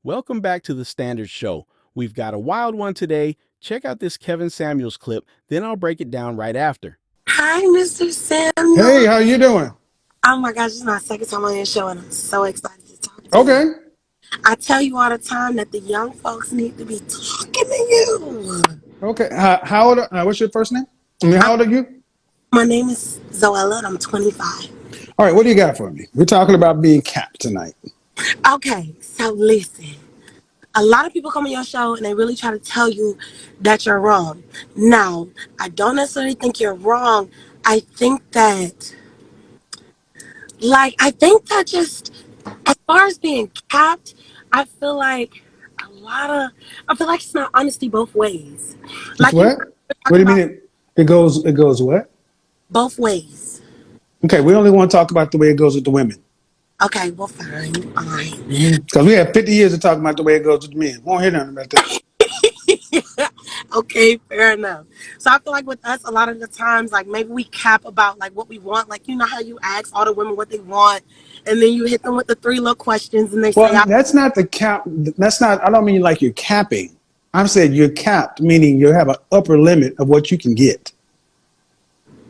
Welcome back to the Standard Show. We've got a wild one today. Check out this Kevin Samuels clip, then I'll break it down right after. Hi, Mr. Samuel. Hey, how you doing? Oh my gosh, this is my second time on your show, and I'm so excited to talk to you. Okay. I tell you all the time that the young folks need to be talking to you. Okay. How old? What's your first name? I, How old are you? my name is Zoella, and I'm 25. All right. What do you got for me? We're talking about being capped tonight. Okay, so listen. A lot of people come on your show and they really try to tell you that you're wrong. Now, I don't necessarily think you're wrong. I think that, just as far as being capped, I feel like I feel like it's not honesty both ways. It's Like, what? we're What do talking you mean? about It goes what? both ways. Okay. We only want to talk about the way it goes with the women. Okay, well, fine. All right. Because we have 50 years of talking about the way it goes with the men. Won't hear nothing about that. Okay, fair enough. So I feel like with us, a lot of the times, like maybe we cap about like what we want. Like, you know how you ask all the women what they want, and then you hit them with the three little questions, and they say, Well, that's not the cap. That's not. I don't mean like you're capping. I'm saying you're capped, meaning you have an upper limit of what you can get.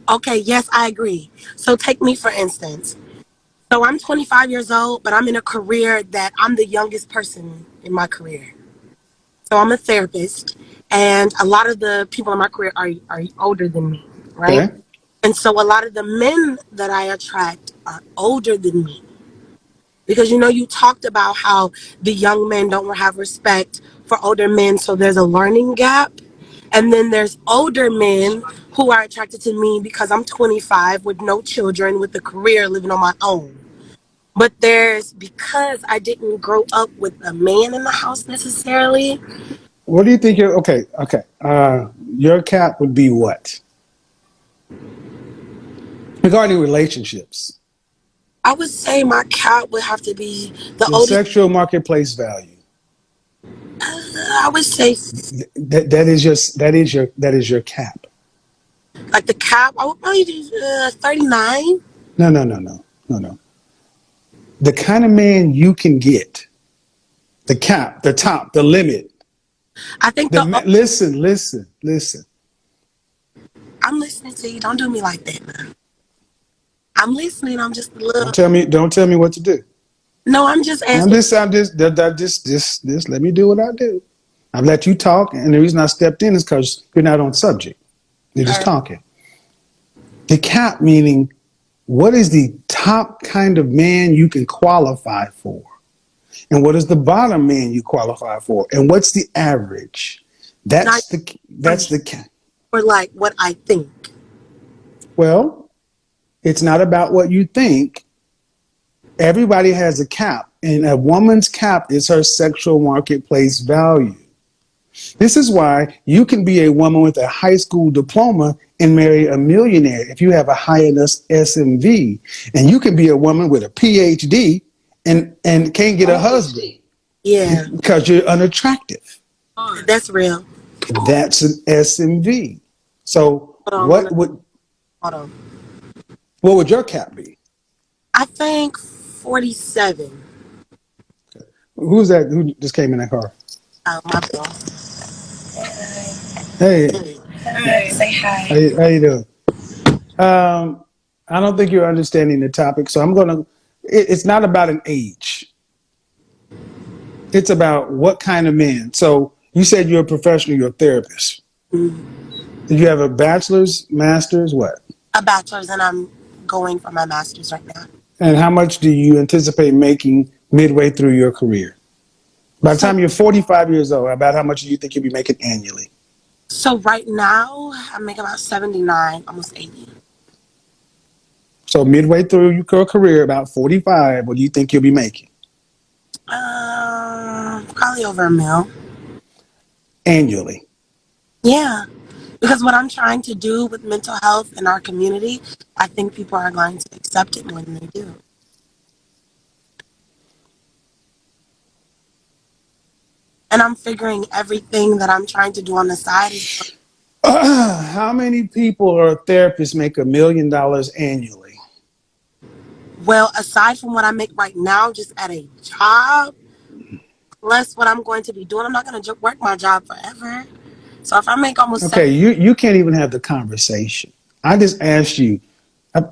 okay, yes, I agree. So take me for instance. So I'm 25 years old, but I'm in a career that I'm the youngest person in my career. So I'm a therapist, and a lot of the people in my career are older than me, right? Okay. And so a lot of the men that I attract are older than me. Because you talked about how the young men don't have respect for older men, so there's a learning gap. And then there's older men who are attracted to me because I'm 25 with no children, with a career, living on my own. But there's because I didn't grow up with a man in the house necessarily. What do you think? Okay. Your cap would be what regarding relationships? I would say my cap would have to be the Your oldest. sexual marketplace value. I would say That is your cap. like the cap. I would probably do 39. No, no, no, no, no, no. The kind of man you can get, the cap, the top, the limit. I think Listen. I'm listening to you. Don't do me like that, man. I'm listening. I'm just a little. Don't tell me what to do. No, I'm just I'm asking. just, I'm just let me do what I do. I've let you talk, and the reason I stepped in is because you're not on subject. You're just talking. The cap meaning, what is the top kind of man you can qualify for? And what is the bottom man you qualify for? And what's the average? Not for That's me, the cap. for like what I think. Well, it's not about what you think. Everybody has a cap, and a woman's cap is her sexual marketplace value. This is why you can be a woman with a high school diploma and marry a millionaire if you have a high enough SMV. And you can be a woman with a PhD and can't get a husband Yeah, because you're unattractive. that's real. That's an SMV. So Hold on. Hold on. what would your cap be? I think 47. Who's that? Who just came in that car? Oh, my bad. Hey, Hi, say hi. how you doing? Um, I don't think you're understanding the topic, so I'm gonna. It's not about an age. It's about what kind of man. So you said you're a professional, you're a therapist. Did you have a bachelor's, master's, what? A bachelor's, and I'm going for my master's right now. And how much do you anticipate making midway through your career? By the So, time you're 45 years old, about how much do you think you'll be making annually? so right now, I make about 79, almost 80. So midway through your career, about 45, what do you think you'll be making Probably over a mil. annually? Yeah, because what I'm trying to do with mental health in our community, I think people are going to accept it when they do. And I'm figuring everything that I'm trying to do on the side is, How many people or therapists make $1 million annually? well, aside from what I make right now, just at a job, less what I'm going to be doing. I'm not going to work my job forever. So if I make almost Okay, seven, you can't even have the conversation. I just asked you,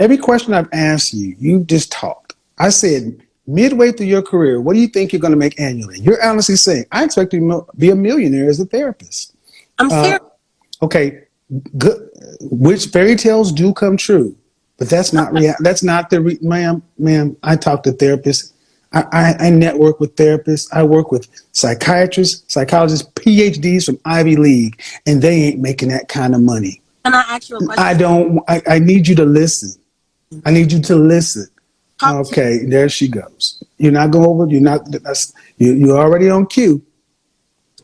every question I've asked you, you just talked. I said, midway through your career, what do you think you're going to make annually? You're honestly saying, I expect to be a millionaire as a therapist. I'm Uh, serious. okay, good. Which fairy tales do come true, but that's not real. That's not ma'am. I talk to therapists. I network with therapists. I work with psychiatrists, psychologists, PhDs from Ivy League, and they ain't making that kind of money. Can I ask you a I question? don't. I need you to listen. I need you to listen. Talk to me. Okay, there she goes. You're not going over. You're not. You're already on cue.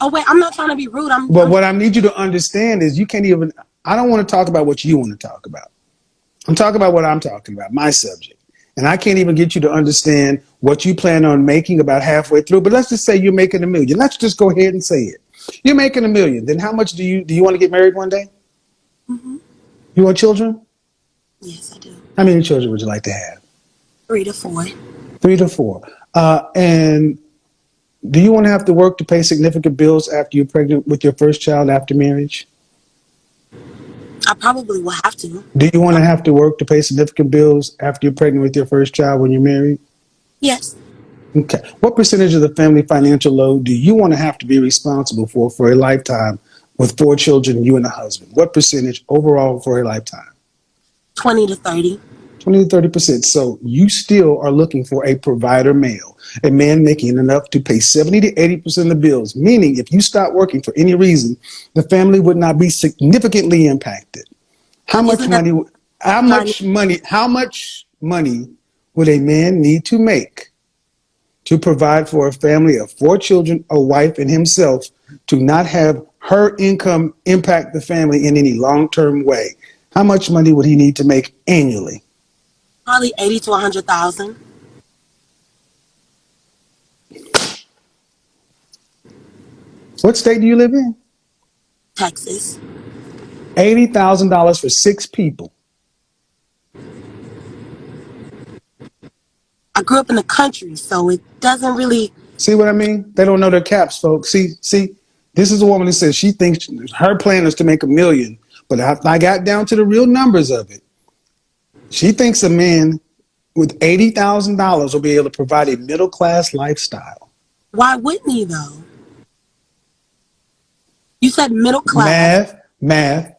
Oh wait, I'm not trying to be rude. But I'm what I need you to understand is you can't even. I don't want to talk about what you want to talk about. I'm talking about what I'm talking about, my subject. And I can't even get you to understand what you plan on making about halfway through. But let's just say you're making $1 million. Let's just go ahead and say it. You're making $1 million. Then how much do you want to get married one day? hmm You want children? Yes, I do. How many children would you like to have? 3 to 4. 3 to 4. And do you want to have to work to pay significant bills after you're pregnant with your first child after marriage? I probably will have to. Do you want to have to work to pay significant bills after you're pregnant with your first child when you're married? Yes. Okay. What percentage of the family financial load do you want to have to be responsible for a lifetime with 4 children, you and a husband? What percentage overall for a lifetime? 20 to 30. 20 to 30%. So you still are looking for a provider male, a man making enough to pay 70 to 80% of the bills, meaning if you stop working for any reason, the family would not be significantly impacted. How But much isn't that money, what I need? how much money would a man need to make to provide for a family of 4 children, a wife, and himself to not have her income impact the family in any long-term way? How much money would he need to make annually? Probably 80 to 100,000. What state do you live in? Texas. $80,000 for 6 people. I grew up in the country, so it doesn't really. See what I mean? They don't know their caps, folks. See, this is a woman who says she thinks her plan is to make $1 million, but I got down to the real numbers of it. She thinks a man with $80,000 will be able to provide a middle class lifestyle. Why wouldn't he though? You said middle class Math, math,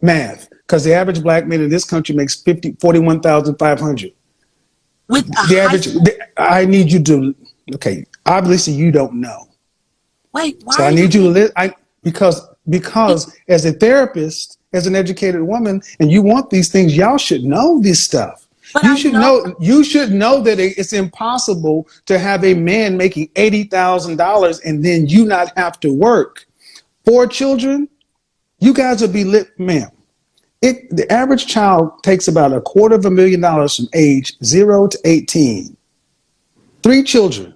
math. Because the average black man in this country makes 41,500. with a The high average. school. I need you to. Okay, obviously you don't know. Wait, why So are I you need you to being? because as a therapist, as an educated woman, and you want these things, y'all should know this stuff. But I know. You should know that it's impossible to have a man making $80,000 and then you not have to work. 4 children, you guys will be lit, ma'am. The average child takes about $250,000 from age 0 to 18. 3 children.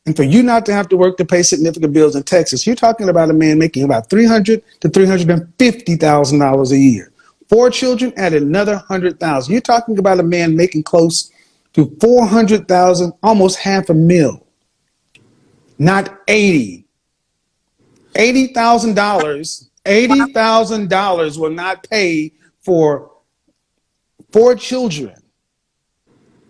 And for you not to have to work to pay significant bills in Texas, you're talking about a man making about $300,000 to $350,000 a year. 4 children at another 100,000. You're talking about a man making close to 400,000, almost half a mil. Not 80. $80,000. $80,000 will not pay for 4 children.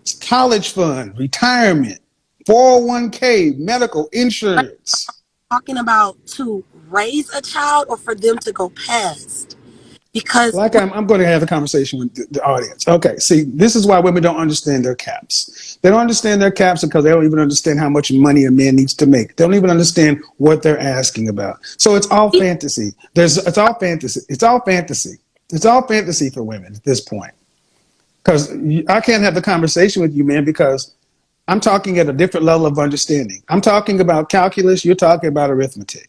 It's college fund, retirement, 401k, medical But insurance. talking about to raise a child or for them to go past because Like I'm going to have a conversation with the audience. Okay, see, this is why women don't understand their caps. They don't understand their caps because they don't even understand how much money a man needs to make. They don't even understand what they're asking about. So it's all fantasy. It's all fantasy. It's all fantasy. It's all fantasy for women at this point. Because I can't have the conversation with you, man, because I'm talking at a different level of understanding. I'm talking about calculus. You're talking about arithmetic.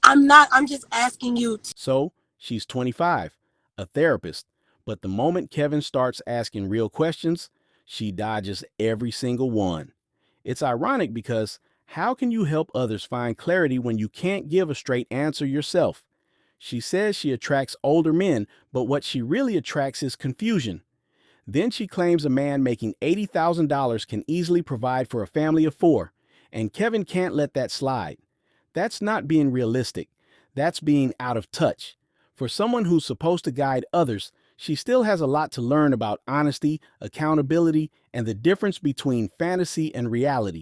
I'm not. I'm just asking you. So she's 25, a therapist. But the moment Kevin starts asking real questions, she dodges every single one. It's ironic because how can you help others find clarity when you can't give a straight answer yourself? She says she attracts older men, but what she really attracts is confusion. Then she claims a man making $80,000 can easily provide for a family of 4. And Kevin can't let that slide. That's not being realistic. That's being out of touch. For someone who's supposed to guide others, she still has a lot to learn about honesty, accountability, and the difference between fantasy and reality.